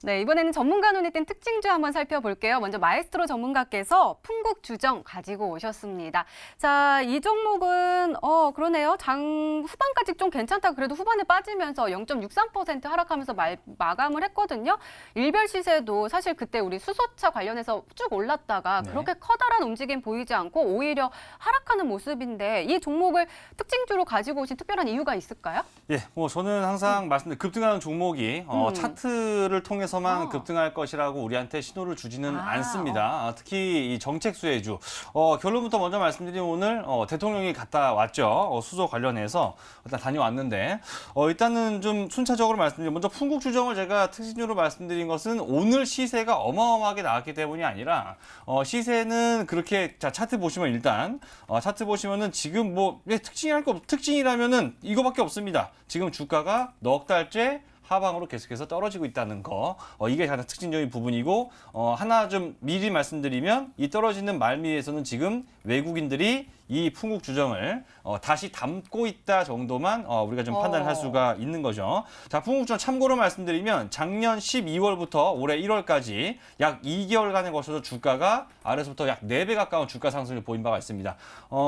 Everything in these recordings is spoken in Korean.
네, 이번에는 전문가 눈에 띈 특징주 한번 살펴볼게요. 먼저 마에스트로 전문가께서 풍국 주정 가지고 오셨습니다. 자, 이 종목은 그러네요. 장 후반까지 좀 괜찮다. 그래도 후반에 빠지면서 0.63% 하락하면서 마감을 했거든요. 일별 시세도 사실 그때 우리 수소차 관련해서 쭉 올랐다가 그렇게 커다란 움직임 보이지 않고 오히려 하락하는 모습인데 이 종목을 특징주로 가지고 오신 특별한 이유가 있을까요? 예, 뭐 저는 항상 말씀드린 급등하는 종목이 차트를 통해서만 급등할 것이라고 우리한테 신호를 주지는 않습니다. 특히 이 정책 수혜주. 결론부터 먼저 말씀드리면 오늘 대통령이 갔다 왔죠. 수소 관련해서 일단 다녀왔는데 일단은 좀 순차적으로 말씀드리면 먼저 풍국 주정을 제가 특징주로 말씀드린 것은 오늘 시세가 어마어마하게 나왔기 때문이 아니라 시세는 그렇게 자 차트 보시면 일단 차트 보시면은 지금 뭐 특징이랄 거 특징이라면은 이거밖에 없습니다. 지금 주가가 넉 달째 하방으로 계속해서 떨어지고 있다는 거. 이게 가장 특징적인 부분이고 하나 좀 미리 말씀드리면 이 떨어지는 말미에서는 지금 외국인들이 이 풍국 주정을 다시 담고 있다 정도만 우리가 좀 판단할 수가 있는 거죠. 자, 풍국 주정 참고로 말씀드리면 작년 12월부터 올해 1월까지 약 2개월간에 걸쳐서 주가가 아래서부터 약 4배 가까운 주가 상승을 보인 바가 있습니다.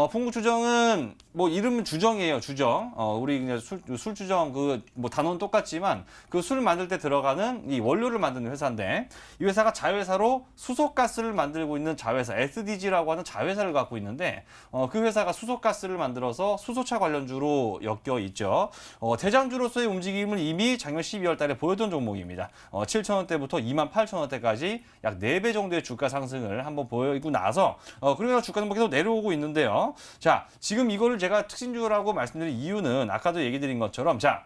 풍국 주정은 뭐 이름은 주정이에요, 주정. 우리 그냥 술 주정 뭐 단어는 똑같지만 그 술 만들 때 들어가는 이 원료를 만드는 회사인데 이 회사가 자회사로 수소가스를 만들고 있는 자회사 SDG라고 하는 자회사를 갖고 있는데 그 회사가 수소가스를 만들어서 수소차 관련주로 엮여 있죠. 대장주로서의 움직임을 이미 작년 12월 달에 보였던 종목입니다. 7,000원대부터 28,000원대까지 약 4배 정도의 주가 상승을 한번 보이고 나서 그러면서 주가는 계속 내려오고 있는데요. 자, 지금 이거를 제가 특징주라고 말씀드린 이유는 아까도 얘기 드린 것처럼 자,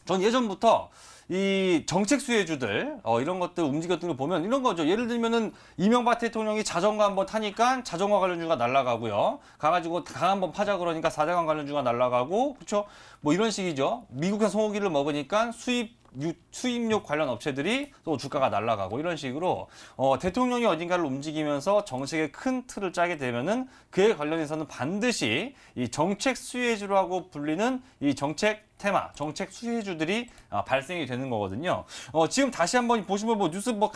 전 예전부터 이 정책 수혜주들 이런 것들 움직였던 걸 보면 이런 거죠. 예를 들면은 이명박 대통령이 자전거 한번 타니까 자전거 관련주가 날아가고요. 가가지고 강 한번 파자 그러니까 사대강 관련주가 날아가고 그렇죠. 뭐 이런 식이죠. 미국산 소고기를 먹으니까 수입육 관련 업체들이 또 주가가 날아가고 이런 식으로 대통령이 어딘가를 움직이면서 정책의 큰 틀을 짜게 되면은 그에 관련해서는 반드시 이 정책 수혜주라고 불리는 이 정책 테마, 정책 수혜주들이 발생이 되는 거거든요. 지금 다시 한번 보시면 뭐 뉴스 뭐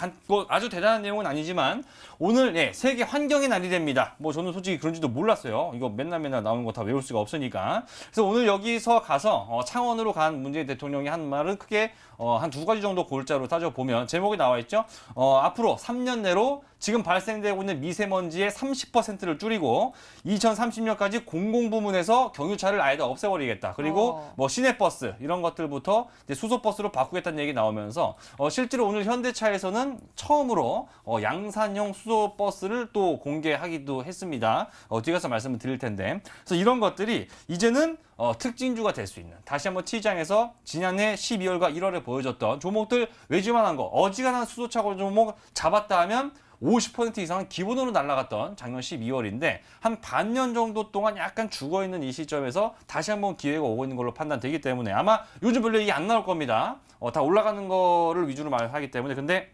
아주 대단한 내용은 아니지만 오늘 세계 환경의 날이 됩니다. 뭐 저는 솔직히 그런지도 몰랐어요. 이거 맨날 나오는 거 다 외울 수가 없으니까. 그래서 오늘 여기서 가서 창원으로 간 문재인 대통령이 한 말은 크게 한 2가지 정도 골자로 따져보면 제목이 나와 있죠. 앞으로 3년 내로 지금 발생되고 있는 미세먼지의 30%를 줄이고 2030년까지 공공부문에서 경유차를 아예 다 없애버리겠다. 그리고 뭐 시내버스 이런 것들부터 이제 수소버스로 바꾸겠다는 얘기 나오면서 실제로 오늘 현대차에서는 처음으로 양산형 수소버스를 또 공개하기도 했습니다. 뒤에 가서 말씀을 드릴 텐데 그래서 이런 것들이 이제는 특징주가 될 수 있는 다시 한번 시장에서 지난해 12월과 1월에 보여줬던 종목들 외주만한 거 어지간한 수소차 종목 잡았다 하면 50% 이상은 기본으로 날아갔던 작년 12월인데 한 반년 정도 동안 약간 죽어있는 이 시점에서 다시 한번 기회가 오고 있는 걸로 판단되기 때문에 아마 요즘 별로 이게 안 나올 겁니다. 다 올라가는 거를 위주로 말하기 때문에 근데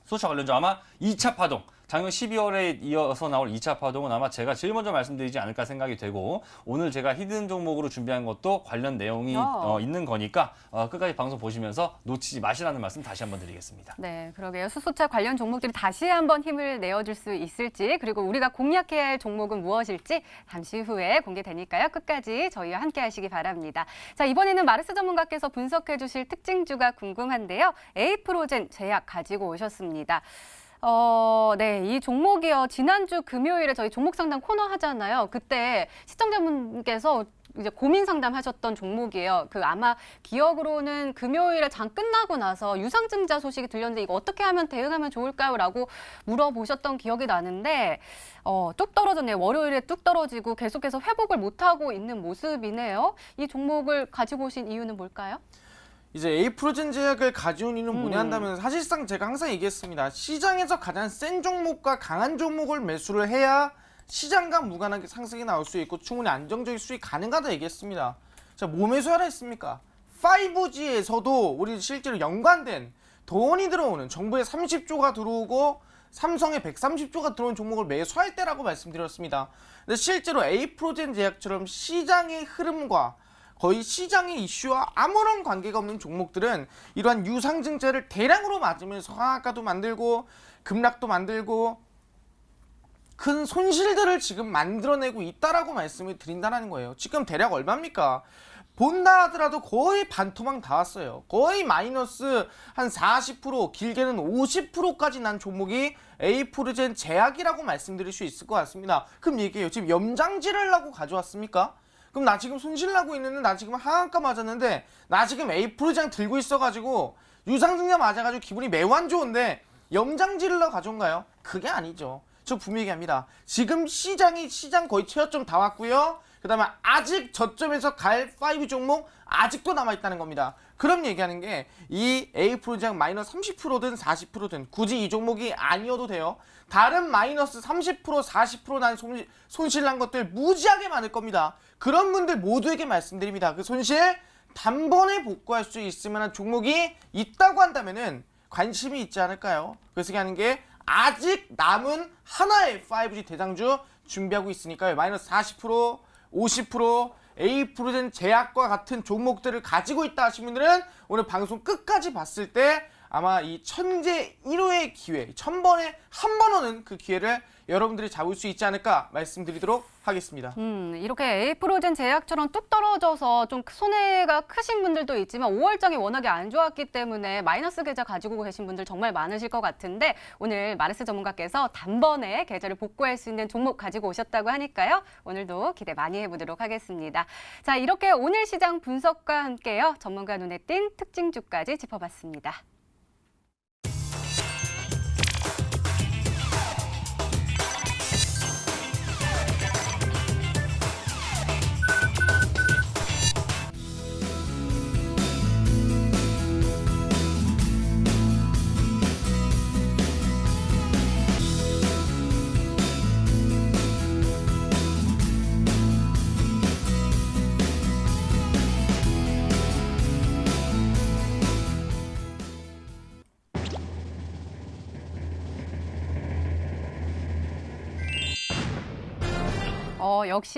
수소차 관련주 아마 2차 파동 작년 12월에 이어서 나올 2차 파동은 아마 제가 제일 먼저 말씀드리지 않을까 생각이 되고 오늘 제가 히든 종목으로 준비한 것도 관련 내용이 있는 거니까 끝까지 방송 보시면서 놓치지 마시라는 말씀 다시 한번 드리겠습니다. 네, 그러게요. 수소차 관련 종목들이 다시 한번 힘을 내어줄 수 있을지 그리고 우리가 공략해야 할 종목은 무엇일지 잠시 후에 공개되니까요. 끝까지 저희와 함께 하시기 바랍니다. 자, 이번에는 마르스 전문가께서 분석해 주실 특징주가 궁금한데요. 에이프로젠 제약 가지고 오셨습니다. 네, 이 종목이요. 지난주 금요일에 저희 종목 상담 코너 하잖아요. 그때 시청자분께서 이제 고민 상담하셨던 종목이에요. 아마 기억으로는 금요일에 장 끝나고 나서 유상증자 소식이 들렸는데 이거 어떻게 하면 대응하면 좋을까요? 라고 물어보셨던 기억이 나는데 뚝 떨어졌네요. 월요일에 뚝 떨어지고 계속해서 회복을 못하고 있는 모습이네요. 이 종목을 가지고 오신 이유는 뭘까요? 이제 에이프로젠 제약을 가져온 이유는 뭐냐 한다면 사실상 제가 항상 얘기했습니다. 시장에서 가장 센 종목과 강한 종목을 매수를 해야 시장과 무관하게 상승이 나올 수 있고 충분히 안정적인 수익 가능하다 얘기했습니다. 자, 뭐 매수하라 했습니까? 5G에서도 우리 실제로 연관된 돈이 들어오는 정부의 30조가 들어오고 삼성의 130조가 들어온 종목을 매수할 때라고 말씀드렸습니다. 근데 실제로 에이프로젠 제약처럼 시장의 흐름과 거의 시장의 이슈와 아무런 관계가 없는 종목들은 이러한 유상증자를 대량으로 맞으면서 하락가도 만들고 급락도 만들고 큰 손실들을 지금 만들어내고 있다라고 말씀을 드린다는 거예요. 지금 대략 얼마입니까? 본다 하더라도 거의 반토막 다 왔어요. 거의 마이너스 한 40%, 길게는 50%까지 난 종목이 에이프로젠 제약이라고 말씀드릴 수 있을 것 같습니다. 그럼 얘기해요. 지금 염장질을 하고 가져왔습니까? 그럼 나 지금 손실나고 있는데, 나 지금 하한가 맞았는데, 나 지금 에이프로젠 들고 있어가지고 유상증자 맞아가지고 기분이 매우 안 좋은데 염장질러 가져온가요? 그게 아니죠. 저 분명히 얘기합니다. 지금 시장 거의 최저점 다 왔고요. 그 다음에 아직 저점에서 갈 5 종목 아직도 남아있다는 겁니다. 그럼 얘기하는 게 이 A프로장 마이너스 30%든 40%든 굳이 이 종목이 아니어도 돼요. 다른 마이너스 30% 40%난 손실 난 것들 무지하게 많을 겁니다. 그런 분들 모두에게 말씀드립니다. 그 손실 단번에 복구할 수 있을 만한 종목이 있다고 한다면은 관심이 있지 않을까요? 그래서 얘기하는 게 아직 남은 하나의 5G 대장주 준비하고 있으니까요. 마이너스 40%, 50%, 에이프로젠 제약과 같은 종목들을 가지고 있다 하신 분들은 오늘 방송 끝까지 봤을 때 아마 이 천재 1호의 기회, 1000번에 한 번 오는 그 기회를 여러분들이 잡을 수 있지 않을까 말씀드리도록 하겠습니다. 이렇게 에이프로젠 제약처럼 뚝 떨어져서 좀 손해가 크신 분들도 있지만 5월장이 워낙에 안 좋았기 때문에 마이너스 계좌 가지고 계신 분들 정말 많으실 것 같은데 오늘 마르스 전문가께서 단번에 계좌를 복구할 수 있는 종목 가지고 오셨다고 하니까요. 오늘도 기대 많이 해보도록 하겠습니다. 자, 이렇게 오늘 시장 분석과 함께요. 전문가 눈에 띈 특징주까지 짚어봤습니다.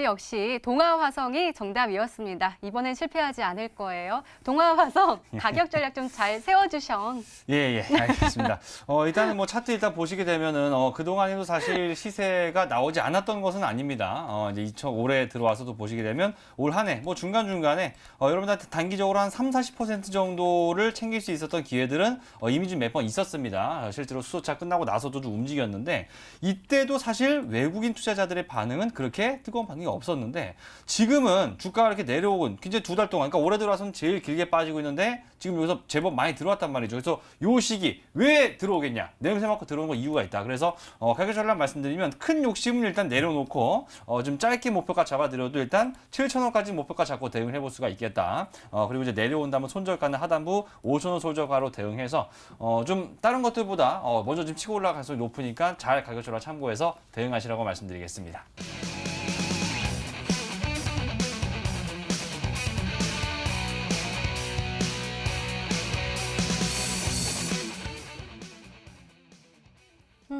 역시 동아화성이 정답이었습니다. 이번엔 실패하지 않을 거예요. 동아화성 가격 전략 좀 잘 세워주셔. 예, 알겠습니다. 일단은 뭐 차트 일단 보시게 되면은 그동안에도 사실 시세가 나오지 않았던 것은 아닙니다. 이제 올해 들어와서도 보시게 되면 올 한 해 뭐 중간중간에 여러분들한테 단기적으로 한 30-40% 정도를 챙길 수 있었던 기회들은 이미 좀 몇 번 있었습니다. 실제로 수소차 끝나고 나서도 좀 움직였는데 이때도 사실 외국인 투자자들의 반응은 그렇게 뜨거운 반응이 없었는데 지금은 주가가 이렇게 내려오고 이제 2달 동안, 그러니까 올해 들어와서는 제일 길게 빠지고 있는데 지금 여기서 제법 많이 들어왔단 말이죠. 그래서 요 시기 왜 들어오겠냐? 냄새 맡고 들어오는 거 이유가 있다. 그래서 가격 전략 말씀드리면 큰 욕심을 일단 내려놓고 좀 짧게 목표가 잡아드려도 일단 7,000원까지 목표가 잡고 대응을 해볼 수가 있겠다. 그리고 이제 내려온다면 손절가는 하단부 5,000원 손절가로 대응해서 좀 다른 것들보다 먼저 좀 치고 올라갈 가능성이 높으니까 잘 가격 전략 참고해서 대응하시라고 말씀드리겠습니다.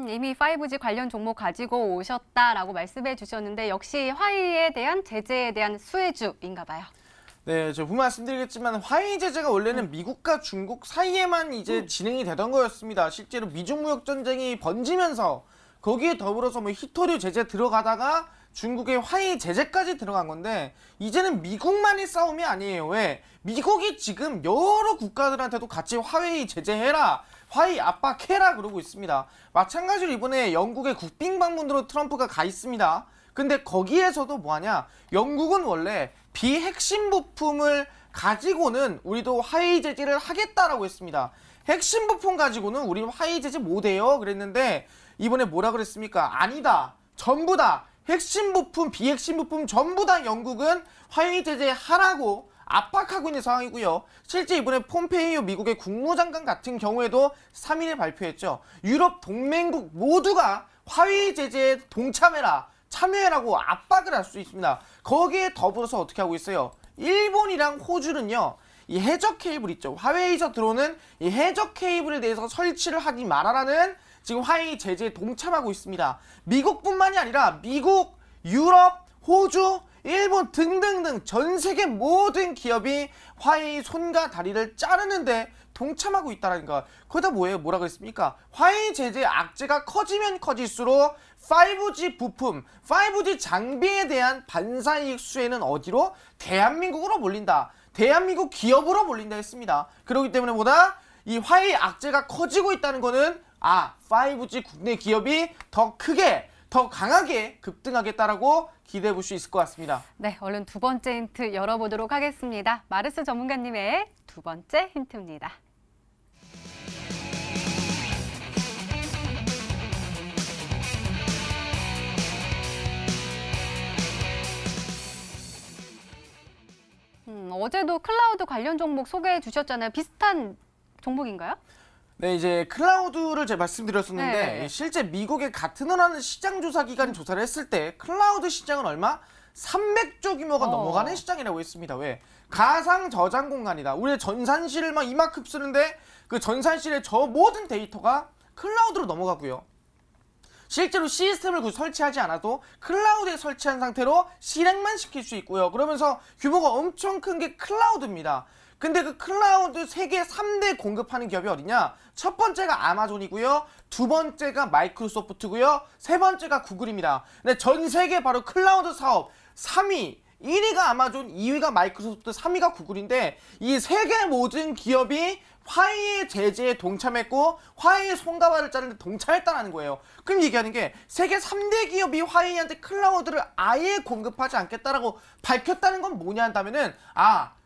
이미 5G 관련 종목 가지고 오셨다라고 말씀해 주셨는데 역시 화웨이에 대한 제재에 대한 수혜주인가 봐요. 네, 저 분명 말씀드리겠지만 화웨이 제재가 원래는 미국과 중국 사이에만 이제 진행이 되던 거였습니다. 실제로 미중 무역 전쟁이 번지면서 거기에 더불어서 뭐 히토류 제재 들어가다가 중국의 화웨이 제재까지 들어간 건데 이제는 미국만의 싸움이 아니에요. 왜? 미국이 지금 여러 국가들한테도 같이 화웨이 제재해라, 화웨이 압박해라 그러고 있습니다. 마찬가지로 이번에 영국의 국빈 방문으로 트럼프가 가 있습니다. 근데 거기에서도 뭐하냐, 영국은 원래 비핵심 부품을 가지고는 우리도 화웨이 제재를 하겠다라고 했습니다. 핵심 부품 가지고는 우리 화웨이 제재 못해요 그랬는데 이번에 뭐라 그랬습니까? 아니다, 전부 다 핵심 부품, 비핵심 부품 전부 다 영국은 화웨이 제재 하라고 압박하고 있는 상황이고요. 실제 이번에 폼페이오 미국의 국무장관 같은 경우에도 3일에 발표했죠. 유럽 동맹국 모두가 화웨이 제재에 동참해라, 참여해라고 압박을 할 수 있습니다. 거기에 더불어서 어떻게 하고 있어요? 일본이랑 호주는요, 이 해저 케이블 있죠. 화웨이에서 들어오는 이 해저 케이블에 대해서 설치를 하지 말아라는 지금 화웨이 제재에 동참하고 있습니다. 미국뿐만이 아니라 미국, 유럽, 호주 일본 등등등 전 세계 모든 기업이 화웨이 손과 다리를 자르는데 동참하고 있다라니까. 그러다 뭐라 그랬습니까? 화웨이 제재 악재가 커지면 커질수록 5G 부품, 5G 장비에 대한 반사이익 수혜는 어디로? 대한민국으로 몰린다. 대한민국 기업으로 몰린다 했습니다. 그렇기 때문에 이 화웨이 악재가 커지고 있다는 거는 5G 국내 기업이 더 크게 더 강하게 급등하겠다라고 기대해 볼 수 있을 것 같습니다. 네, 얼른 두 번째 힌트 열어보도록 하겠습니다. 마르스 전문가님의 두 번째 힌트입니다. 어제도 클라우드 관련 종목 소개해 주셨잖아요. 비슷한 종목인가요? 네, 이제 클라우드를 제가 말씀드렸었는데 네. 실제 미국의 가트너라는 시장조사 기관이 조사를 했을 때 클라우드 시장은 얼마? 300조 규모가 넘어가는 시장이라고 했습니다. 왜? 가상 저장 공간이다. 우리 전산실을 막 이만큼 쓰는데 그 전산실의 저 모든 데이터가 클라우드로 넘어가고요. 실제로 시스템을 설치하지 않아도 클라우드에 설치한 상태로 실행만 시킬 수 있고요. 그러면서 규모가 엄청 큰 게 클라우드입니다. 근데 그 클라우드 세계 3대 공급하는 기업이 어디냐? 첫 번째가 아마존이고요. 두 번째가 마이크로소프트고요. 세 번째가 구글입니다. 근데 전 세계 바로 클라우드 사업 3위, 1위가 아마존, 2위가 마이크로소프트, 3위가 구글인데 이 세계 모든 기업이 화웨이 제재에 동참했고 화웨이 손가발을 자르는데 동참했다는 거예요. 그럼 얘기하는 게 세계 3대 기업이 화웨이한테 클라우드를 아예 공급하지 않겠다라고 밝혔다는 건 뭐냐 한다면은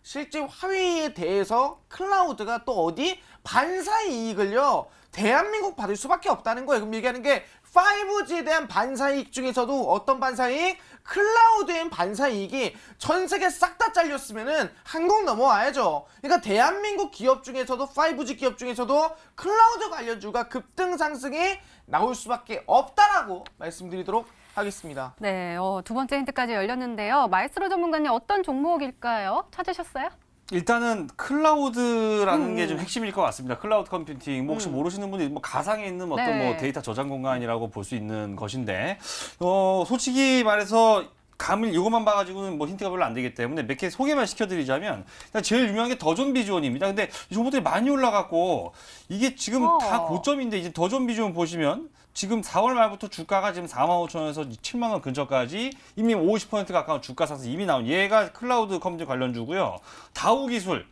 실제 화웨이에 대해서 클라우드가 또 어디 반사 이익을요 대한민국 받을 수밖에 없다는 거예요. 그럼 얘기하는 게 5G에 대한 반사이익 중에서도 어떤 반사이익? 클라우드엔 반사이익이 전 세계 싹 다 잘렸으면은 한국 넘어와야죠. 그러니까 대한민국 기업 중에서도 5G 기업 중에서도 클라우드 관련주가 급등 상승이 나올 수밖에 없다라고 말씀드리도록 하겠습니다. 네, 두 번째 힌트까지 열렸는데요. 마에스트로 전문가님 어떤 종목일까요? 찾으셨어요? 일단은 클라우드라는 게 좀 핵심일 것 같습니다. 클라우드 컴퓨팅. 혹시 모르시는 분들이 가상에 있는 어떤 네. 데이터 저장 공간이라고 볼 수 있는 것인데, 솔직히 말해서 감을 이것만 봐가지고는 힌트가 별로 안 되기 때문에 몇 개 소개만 시켜드리자면, 일단 제일 유명한 게 더존 비주얼입니다. 근데 이 종목들이 많이 올라갔고, 이게 지금 다 고점인데, 이제 더존 비주얼 보시면, 지금 4월 말부터 주가가 지금 45,000원에서 7만 원 근처까지 이미 50% 가까운 주가 상승 이미 나온 얘가 클라우드 컴퓨팅 관련주고요. 다우기술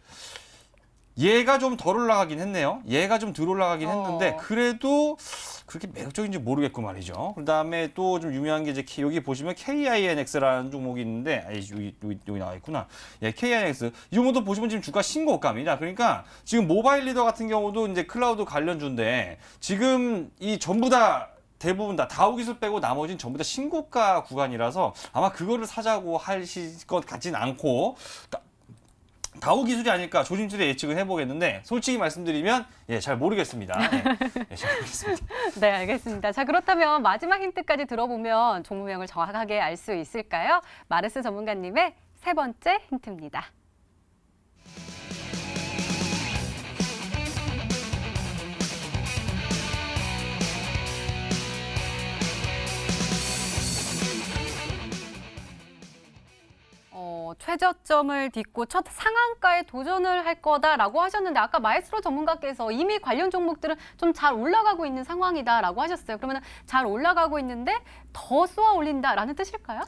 얘가 좀 덜 올라가긴 했네요. 얘가 좀 덜 올라가긴 했는데 그래도 그렇게 매력적인지 모르겠고 말이죠. 그다음에 또 좀 유명한 게 이제 여기 보시면 KINX라는 종목이 있는데 여기 나와 있구나. 예, KINX 이 종목도 보시면 지금 주가 신고가입니다. 그러니까 지금 모바일 리더 같은 경우도 이제 클라우드 관련주인데 지금 이 전부 다 대부분 다 다우기술 빼고 나머지는 전부 다 신고가 구간이라서 아마 그거를 사자고 하실 것 같진 않고 다우 기술이 아닐까 조심스레 예측을 해보겠는데 솔직히 말씀드리면 잘 모르겠습니다. 잘 모르겠습니다. 네, 알겠습니다. 자, 그렇다면 마지막 힌트까지 들어보면 종목명을 정확하게 알 수 있을까요? 마르스 전문가님의 세 번째 힌트입니다. 최저점을 딛고 첫 상한가에 도전을 할 거다라고 하셨는데 아까 마에스트로 전문가께서 이미 관련 종목들은 좀 잘 올라가고 있는 상황이다라고 하셨어요. 그러면 잘 올라가고 있는데 더 쏘아 올린다라는 뜻일까요?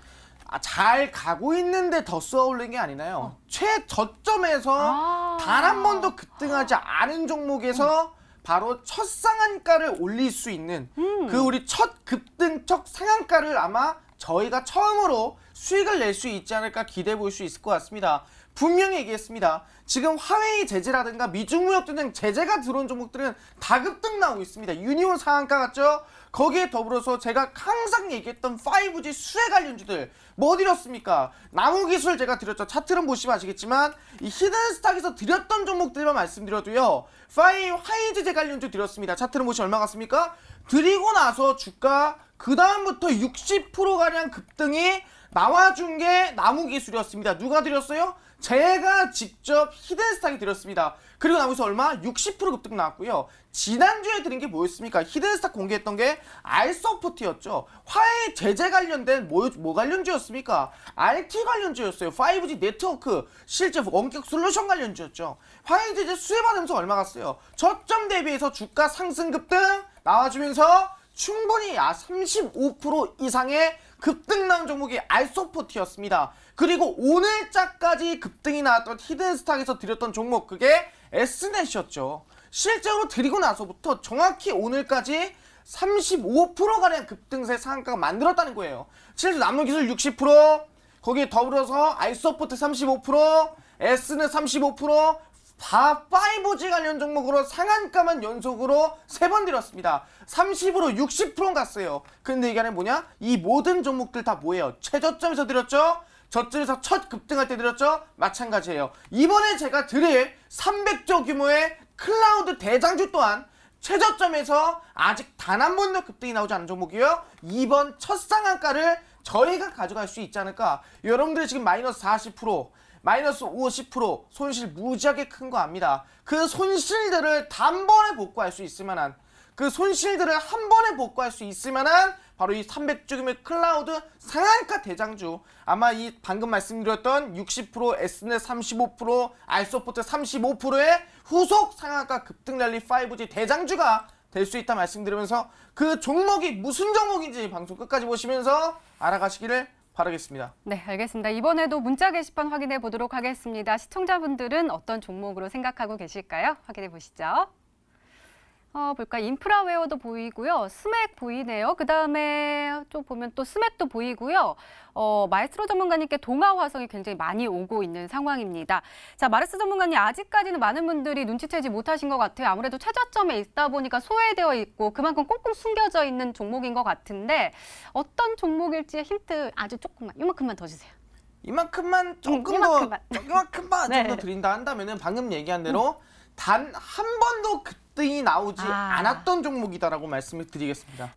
잘 가고 있는데 더 쏘아 올린 게 아니나요. 최저점에서 단 한 번도 급등하지 않은 종목에서 바로 첫 상한가를 올릴 수 있는 그 우리 첫 급등 첫 상한가를 아마 저희가 처음으로 수익을 낼 수 있지 않을까 기대해 볼 수 있을 것 같습니다. 분명히 얘기했습니다. 지금 화웨이 제재라든가 미중무역전쟁 제재가 들어온 종목들은 다 급등 나오고 있습니다. 유니온 상한가 같죠? 거기에 더불어서 제가 항상 얘기했던 5G 수혜 관련주들 뭐 드렸습니까? 나무기술 제가 드렸죠. 차트를 보시면 아시겠지만 이 히든스탁에서 드렸던 종목들만 말씀드려도요. 화웨이 제재 관련주 드렸습니다. 차트를 보시면 얼마 같습니까? 드리고 나서 주가 그 다음부터 60%가량 급등이 나와준 게 나무기술이었습니다. 누가 드렸어요? 제가 직접 히든스탁이 드렸습니다. 그리고 나머지 얼마? 60% 급등 나왔고요. 지난주에 드린 게 뭐였습니까? 히든스탁 공개했던 게 알서포트였죠. 화해 제재 관련된 뭐 관련주였습니까? RT 관련주였어요. 5G 네트워크, 실제 원격 솔루션 관련주였죠. 화해 제재 수혜받으면서 얼마 갔어요? 저점 대비해서 주가 상승 급등 나와주면서 충분히 35% 이상의 급등 나온 종목이 알서포트였습니다. 그리고 오늘자까지 급등이 나왔던 히든스탁에서 드렸던 종목 그게 S넷이었죠. 실제로 드리고 나서부터 정확히 오늘까지 35%가량 급등세 상한가가 만들었다는 거예요. 실제 남문기술 60%, 거기에 더불어서 알서포트 35%, S넷 35%, 다 5G 관련 종목으로 상한가만 연속으로 3번 드렸습니다. 30으로 60% 갔어요. 근데 이게 뭐냐? 이 모든 종목들 다 뭐예요? 최저점에서 드렸죠? 저점에서 첫 급등할 때 드렸죠? 마찬가지예요. 이번에 제가 드릴 300조 규모의 클라우드 대장주 또한 최저점에서 아직 단 한 번도 급등이 나오지 않은 종목이고요. 이번 첫 상한가를 저희가 가져갈 수 있지 않을까? 여러분들이 지금 마이너스 40%, 마이너스 50% 손실 무지하게 큰 거 압니다. 그 손실들을 단번에 복구할 수 있을 만한, 그 손실들을 한 번에 복구할 수 있을 만한 바로 이 300주금의 클라우드 상한가 대장주, 아마 이 방금 말씀드렸던 60%, S넷 35%, 알서포트 35%의 후속 상한가 급등 랠리 5G 대장주가 될 수 있다 말씀드리면서 그 종목이 무슨 종목인지 방송 끝까지 보시면서 알아가시기를 바라겠습니다. 네, 알겠습니다. 이번에도 문자 게시판 확인해 보도록 하겠습니다. 시청자분들은 어떤 종목으로 생각하고 계실까요? 확인해 보시죠. 볼까? 인프라웨어도 보이고요. 스맥 보이네요. 그다음에 좀 보면 또 스맥도 보이고요. 마에스트로 전문가님께 동아화성이 굉장히 많이 오고 있는 상황입니다. 자, 마르스 전문가님 아직까지는 많은 분들이 눈치채지 못하신 것 같아요. 아무래도 최저점에 있다 보니까 소외되어 있고 그만큼 꽁꽁 숨겨져 있는 종목인 것 같은데 어떤 종목일지 힌트 아주 조금만, 이만큼만 더 주세요. 이만큼만 조금 이만큼만. 이만큼만 네. 좀 더 드린다 한다면은 방금 얘기한 대로 단 한 번도 급등이 나오지 아. 않았던 종목이다라고 말씀을 드리겠습니다.